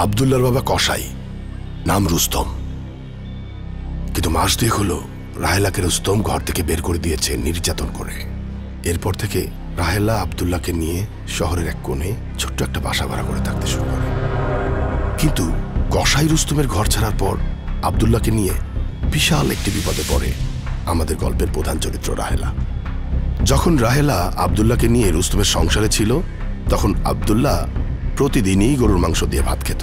আব্দুল্লাহর বাবা কসাই, নাম রুস্তম। কিন্তু মাস 2 হলো রাহেলাকে রুস্তম ঘর থেকে বের করে দিয়েছে নির্যাতন করে। এরপর থেকে রাহেলা আব্দুল্লাহকে নিয়ে শহরের এক কোণে ছোট্ট একটা বাসা ভাড়া করে থাকতে শুরু করে। কিন্তু কসাই রুস্তমের ঘর ছাড়ার পর আব্দুল্লাহকে নিয়ে বিশাল একটি বিপদে পড়ে আমাদের গল্পের প্রধান চরিত্র রাহেলা। যখন রাহেলা আব্দুল্লাহকে নিয়ে রুস্তমের সংসারে ছিল, তখন আব্দুল্লাহ প্রতিদিনই গরুর মাংস দিয়ে ভাত খেত।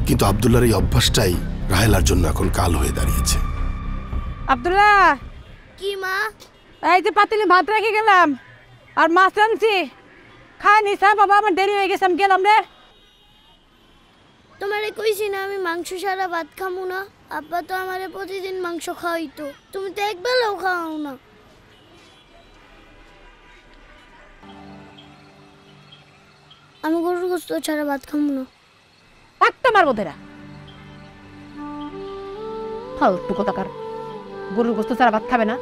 কিন্তু আব্দুল্লাহর এই অভ্যাসটাই রাহেলার জন্য এখন কাল হয়ে দাঁড়িয়েছে। আব্দুল্লাহ, কি মা? এই যে পাতিলে ভাত রেখে গেলাম আর মাছ আনছি, খাই নিস। বাবা, আমার দেরি হয়ে গেছে, আমি গেলাম রে। তোমারে কইছি না আমি মাংস ছাড়া ভাত খামু না। আব্বা তো আমারে প্রতিদিন মাংস খাওয়াইতো, তুমি তো একবেলাও খাওয়াও না। আমি গরুর গোশত ছাড়া ভাত খামু না। একটা মারবো তেরা, ফালতু কোথাকার। গরুর গোশত ছাড়া ভাত খাবে না?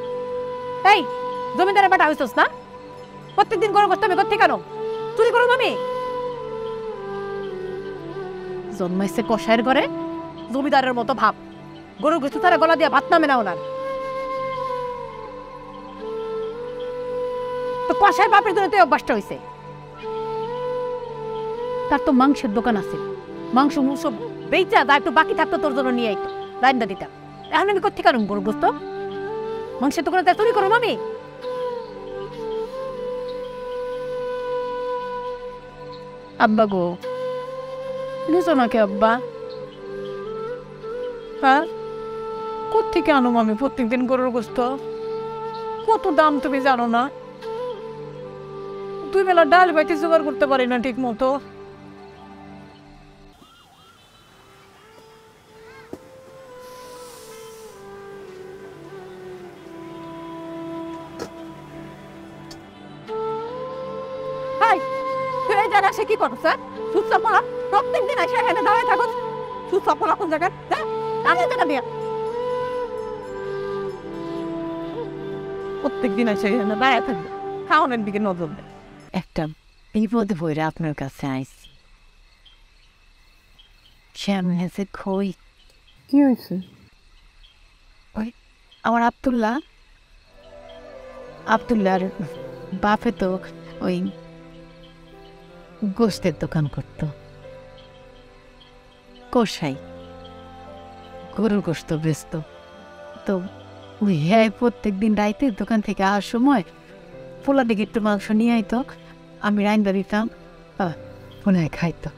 এই জমিদারের বাটা হইছস না? প্রত্যেকদিন গরুর গোশত আমি করতে কেন? চুরি করো আমি? জন্মাইছে কষায়ের ঘরে, জমিদারের মতো ভাব। গরুর গোশত ছাড়া গলা দিয়ে ভাত নামে না ওনার। তো কষায়ের বাপের জন্য তো অভ্যাসটা হয়েছে। তার তো মাংসের দোকান আছে, মাংস মুংস বেচা দা একটু বাকি থাকতো তোর জন্য নিয়ে আইতো, রান্না দিতাম। এখন আমি কোথেকে আনুম গরুর গোশত? মাংসের দোকানে তাই চুরি করো আমি? আব্বা গো, নিছো নাকি আব্বা? হ্যাঁ, কোথেকে আনুম আমি প্রত্যেকদিন গরুর গোশত? কত দাম তুমি জানো না? 2 বেলা ডাল বাইতে জোগাড় করতে পারি না ঠিক মতো। সে কি করছ? সুসাপলা প্রত্যেকদিন এসে এখানে দাঁড়ায় থাকো। সুসাপলা কোন জায়গায়? প্রত্যেকদিন এসে এখানে দাঁড়ায় থাকবে, খাওয়ানোর দিকে নজর দেয়। একটা বিপদে পড়ে আপনার কাছে আইছি। কেমন হয়েছে খই? কি হয়েছে? ওই আমার আব্দুল্লাহর বাপে তো ওই গোশতের দোকান করতো, কষাই, গরুর গোশত বেচত। তো ওই হ্যাঁ প্রত্যেকদিন রাইতে দোকান থেকে আসার সময় পোলা দিকে একটু মাংস নিয়ে আইতো, আমি রাইন্দা দিতাম, পোলায় খাইতো।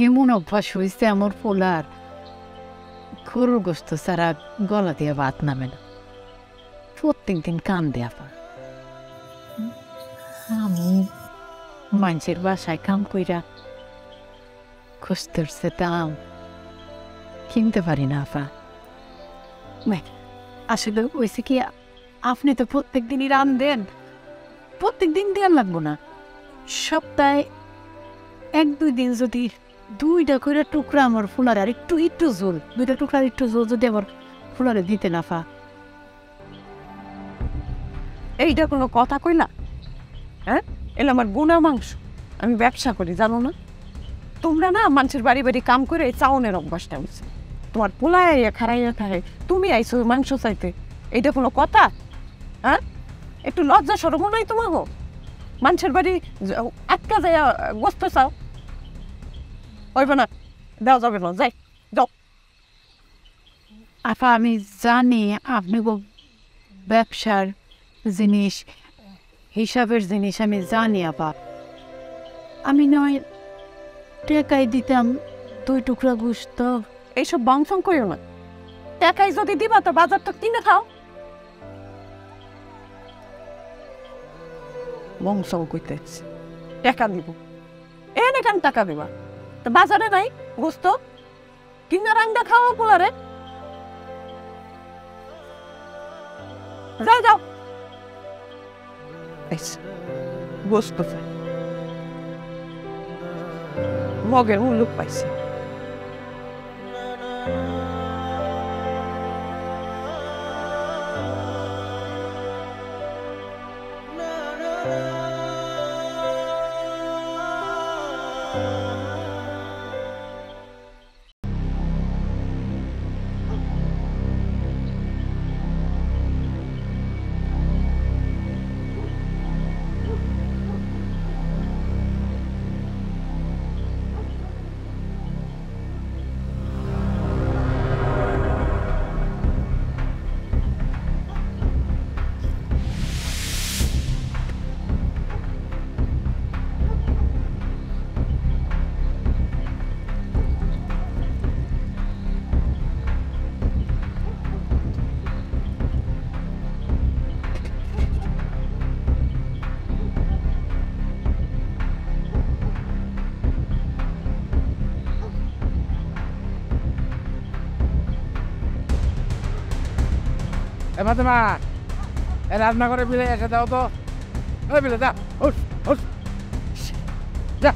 এমন অভ্যাস হয়েছে আমার পোলার, গরুর গোশত ছাড়া গলা দিয়ে ভাত নামে না। প্রত্যেকদিন কান দেয়া পা। আমি মানুষের বাসায় কাম কইরা গোশতের সে দাম কিনতে পারি না আপা। আসলে হয়েছে কি, আপনি তো প্রত্যেক দিনই রান দেন, প্রত্যেক দিন দেওয়ার লাগবো না। সপ্তাহে 1-2 দিন যদি 2টা করে টুকরা আমার ফুলারে আর একটু ঝোল, 2টা টুকরার একটু ঝোল যদি আমার ফুলারে দিতে না পা। এইটা কোনো কথা কইলা? হ্যাঁ, এলা আমার গুনা মাংস, আমি ব্যবসা করি জানো না? তোমরা না মানুষের বাড়ি বাড়ি কাম করে চাউনের অভ্যাসটা হচ্ছে। তোমার পোলাইয়া খারাইয়া থাকে, তুমি আইছো মাংস চাইতে, এইটা কোনো কথা? হ্যাঁ, একটু লজ্জা সরম নাই তোমার? মানুষের বাড়ি আটকা যায় গোস্ত চাও? হইবে না, দেওয়া যাবে না, যাই যাও। আপা আমি জানি আপনি ব্যবসার জিনিস, হিসাবের জিনিস আমি জানি আপা। আমি নয় টাকাই দিতাম 2 টুকরা গোশত। এইসব বাংফং করিও না। টাকাই যদি দিবা তো বাজার তো কিনে খাও। বংশ কইতে টাকা দিব, এনে কেন টাকা দিবা? তো বাজারে নাই গোস্ত, কিনা রান্না খাওয়া পোলারে। যাও যাও, গোস্ত চাই, মগের মুলুক পাইছে। এ ফাতেমা এ রান্না করে বিলে এসে দাও তো। ওই বিলে যা, উঠ উঠ যা।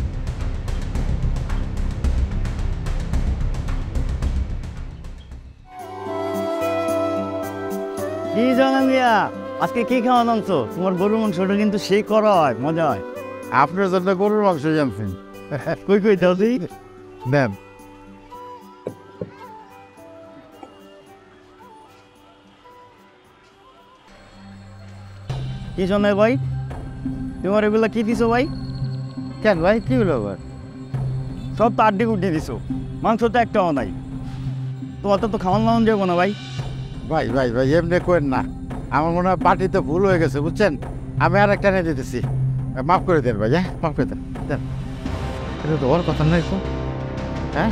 কি জানেন মিয়া, আজকে কি খাওয়া আনছো? তোমার গরুর মাংসটা কিন্তু সেই করা হয়, মজা হয়। আপনার জন্য গরুর মাংস জানছেন। কই কই দাও দি নেন। কি শোনে ভাই, তোমার এগুলা কি দিছো ভাই? কেন ভাই, কি হলো আবার? সব তো আড্ডি গুড্ডি দিছো, মাংস তো একটাও নাই। তোমার তো খাওয়ান দাওয়ান যাবো না ভাই। ভাই ভাই ভাই এমনি করেন না, আমার মনে হয় পার্টিতে ভুল হয়ে গেছে বুঝছেন। আমি আর একটা নিয়ে দিতেছি, মাফ করে দেন ভাই। হ্যাঁ মাফ করে দেন দেন। এটা তো ওর কথা নয় তো। হ্যাঁ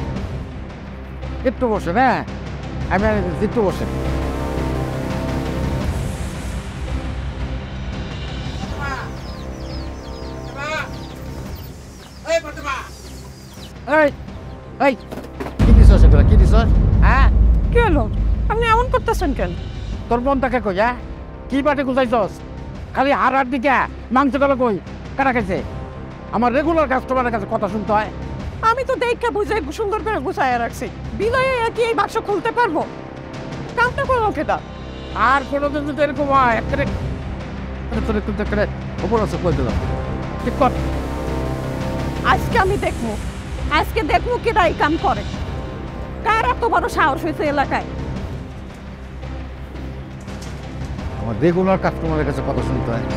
একটু বসেন, হ্যাঁ আমি আর দিতেছি, একটু বসেন। এই এই কি দিছ সেগুলা, কি দিছ? হ্যাঁ কি হলো? আপনি এমন করতেছেন কেন? তোর বোনটাকে কই? হ্যাঁ কি পাটে গুছাইছস? খালি হারার দিকে মাংস গেল কই? কারা খাইছে? আমার রেগুলার কাস্টমারের কাছে কথা শুনতে হয়। আমি তো দেখে বুঝে সুন্দর করে গুছাইয়া রাখছি। বিনয়ে কি এই বাক্স খুলতে পারবো? কামটা করবো কেটা? আর কোনোদিন যদি এরকম হয় একেবারে তোর একটু দেখে ওপর আছে কই দিলাম। ঠিক কর। আজকে আমি দেখবো, আজকে দেখবো কেটা এই কাম করে। কার এত বড় সাহস হয়েছে এলাকায়? আমার রেগুলার কাস্টমারের কাছে কথা শুনতে হয়।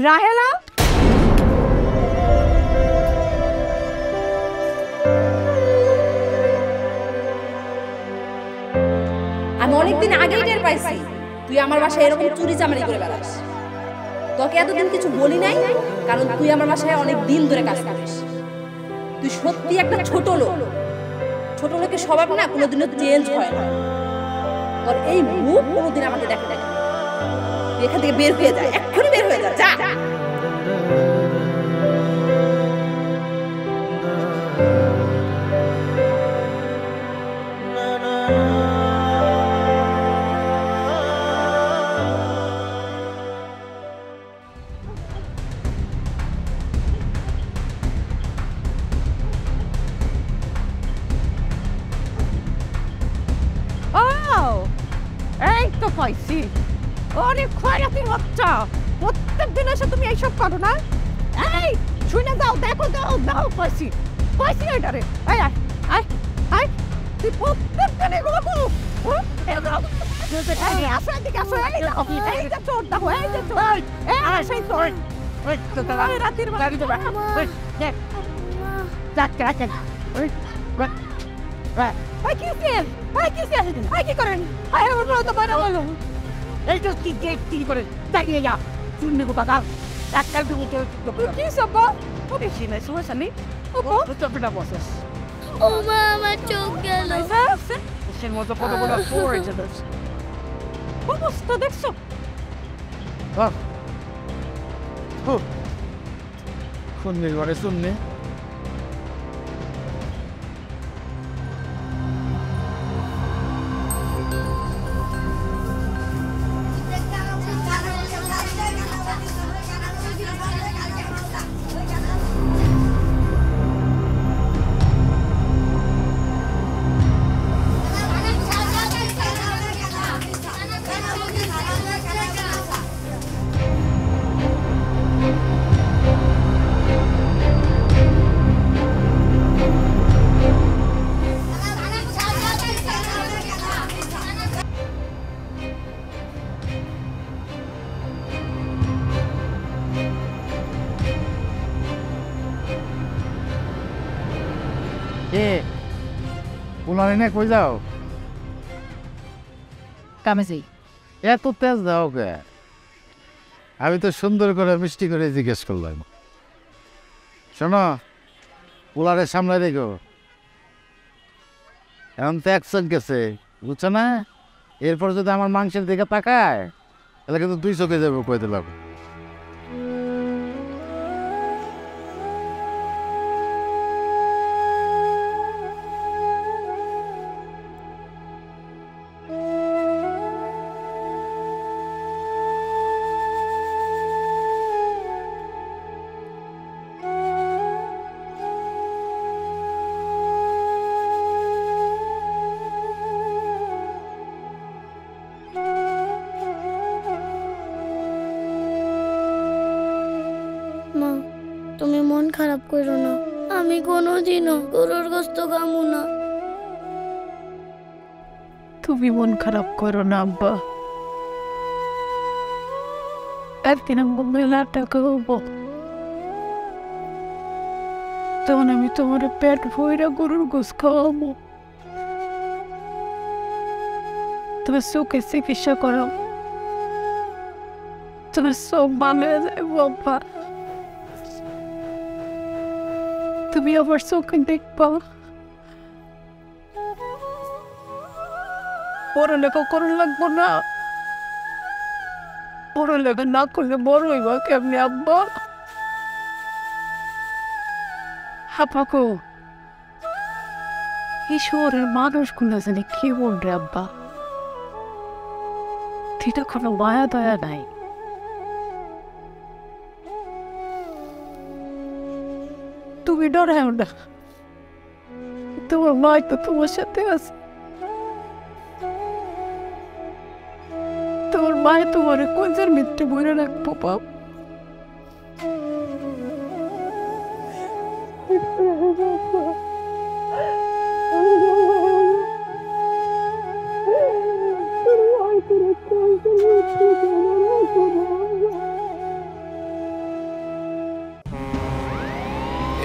রাহেলা, আমি অনেকদিন আগেই টের পাইছি তুই আমার বাসায় এরকম চুরি চামারি করে বেড়াস। তোকে এতদিন কিছু বলি নাই, কারণ তুই আমার বাসায় অনেক দিন ধরে কাজ করিস। তুই সত্যি একটা ছোট লোক। ছোট লোকের স্বভাব না কোনোদিনও চেঞ্জ হয় না। তোর এই মুখ কোনোদিন আমাকে দেখে দেখে তুই এখান থেকে বের হয়ে যায়, এক্ষুনি বের হয়ে যা, যা। এই তো পাইছি। অনেক খয়রাতির বাচ্চা, প্রত্যেক দিন এসে তুমি এইসব করো না? এই শুনে দাও, দেখো দাও দাও, পাইছি পাইছি এটারে। এই আয় আয় আয়, তুই প্রত্যেক দিন এগুলো করো। আসো এদিকে, আসো। এই যে চোর দেখো, এই যে চোর, এই সেই চোর। রাতের কি করেন? এই তো কি গেট কি করে দাঁড়িয়ে যা শুনবি কোথা একটা কি সব বেশি নাই সমস্যা চপটা বসেস ও মা, আমার চোখ গেল। সে মতো কত বড় পড়েছে অবস্থা দেখছো? শুনবি ঘরে শুনবি। কে পুলানি না কই যাও? কামে যাই। এত তেজ দাও কে? আমি তো সুন্দর করে মিষ্টি করে জিজ্ঞেস করলাম। শোনো, পোলারে সামনে রেখো। এখন তো অ্যাকশন গেছে, বুঝছো না? এরপর যদি আমার মাংসের দিকে তাকায় তাহলে কিন্তু 2 চোখে যাবে, কয়ে দিলাম। মা, তুমি মন খারাপ করো না, আমি কোনোদিনও গরুর গোস্ত খামু না। তুমি মন খারাপ করো না আব্বা। একদিন আমি মেলাটা খাবো, তখন আমি তোমার পেট ভইরা গরুর গোস খাওয়াবো। তোমার চোখে চিকিৎসা করো, তোমার চোখ ভালো হয়ে যাবো আব্বা। তুমি আবার চোখে দেখবা। পড়ালেখা করা লাগবো না? পড়ালেখা না করলে বড় হইবা কেমনি আব্বা? আব্বাকো, এই শহরের মানুষগুলো জানি কি বলবে আব্বা? এটা কোনো মায়া দয়া নাই। তুমি ডরাও না, তোমার মাই তো তোমার সাথে আছে। তোমার মায় তোমার কোনজার মিথ্যে বলে রাখবো বাপ।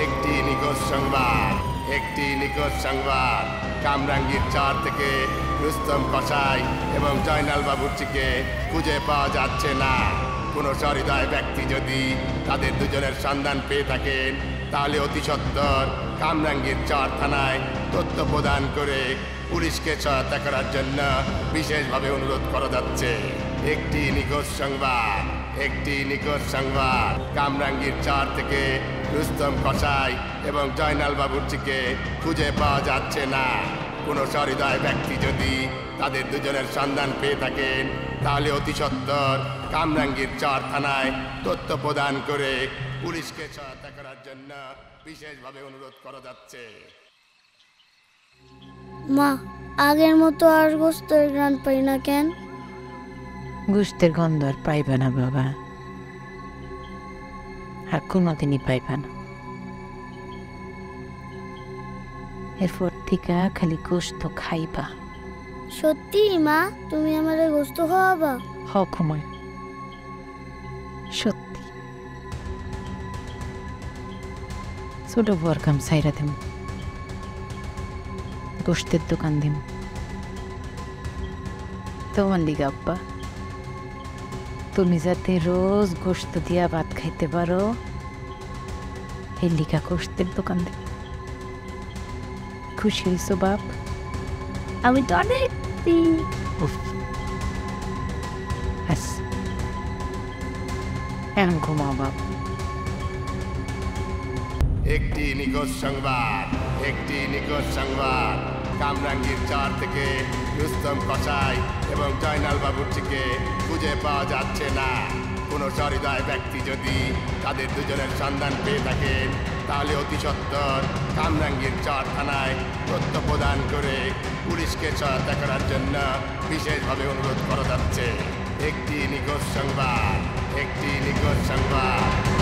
একটি নিখোঁজ সংবাদ, একটি নিখোঁজ সংবাদ। কামরাঙ্গীর চর থেকে রুস্তম কসাই এবং জয়নাল বাবুর্চিকে খুঁজে পাওয়া যাচ্ছে না। কোনো সহৃদয় ব্যক্তি যদি তাদের দুজনের সন্ধান পেয়ে থাকেন তাহলে অতি সত্বর কামরাঙ্গীর চর থানায় তথ্য প্রদান করে পুলিশকে সহায়তা করার জন্য বিশেষভাবে অনুরোধ করা যাচ্ছে। একটি নিখোঁজ সংবাদ, একটি নিখোঁজ সংবাদ। কামরাঙ্গীর চর থেকে রুস্তম কসাই এবং জয়নাল বাবুর্চিকে খুঁজে পাওয়া যাচ্ছে না। কোনো সহৃদয় ব্যক্তি যদি তাদের দুজনের সন্ধান পেয়ে থাকেন তাহলে অতি সত্বর কামরাঙ্গীর চর থানায় তথ্য প্রদান করে পুলিশকে সহায়তা করার জন্য বিশেষভাবে অনুরোধ করা যাচ্ছে। মা, আগের মতো আর গোস্তের গ্রান পাই না কেন? গোস্তের গন্ধ আর পাইবে না বাবা, আর কোনোদিনই পাইবে না। এরপর থেকে খালি গোস্ত খাইবা। সত্যি মা, তুমি আমারে গোস্ত খাওয়াবা? হকময়, সত্যি। ছোট বর কাম সাইরা দেব, গোস্তের দোকান দেব তোমার লিগা আব্বা। তুমি যাতে রোজ গোস্ত দিয়া ভাত খাইতে পারো এই লিগা গোস্তের দোকান দেব। খুশি হইছো বাপ? আমি তো অনেক এখন ঘুমাও বাপ। একটি নিখোঁজ সংবাদ, একটি নিখোঁজ সংবাদ। কামরাঙ্গীর চর থেকে রুস্তম কসাই এবং জয়নাল বাবুর্চিকে খুঁজে পাওয়া যাচ্ছে না। কোনো সহৃদয় ব্যক্তি যদি তাদের দুজনের সন্ধান পেয়ে থাকেন তাহলে অতি সত্বর কামরাঙ্গীর চর থানায় তথ্য প্রদান করে পুলিশকে সহায়তা করার জন্য বিশেষভাবে অনুরোধ করা যাচ্ছে। একটি নিখোঁজ সংবাদ, একটি নিখোঁজ সংবাদ।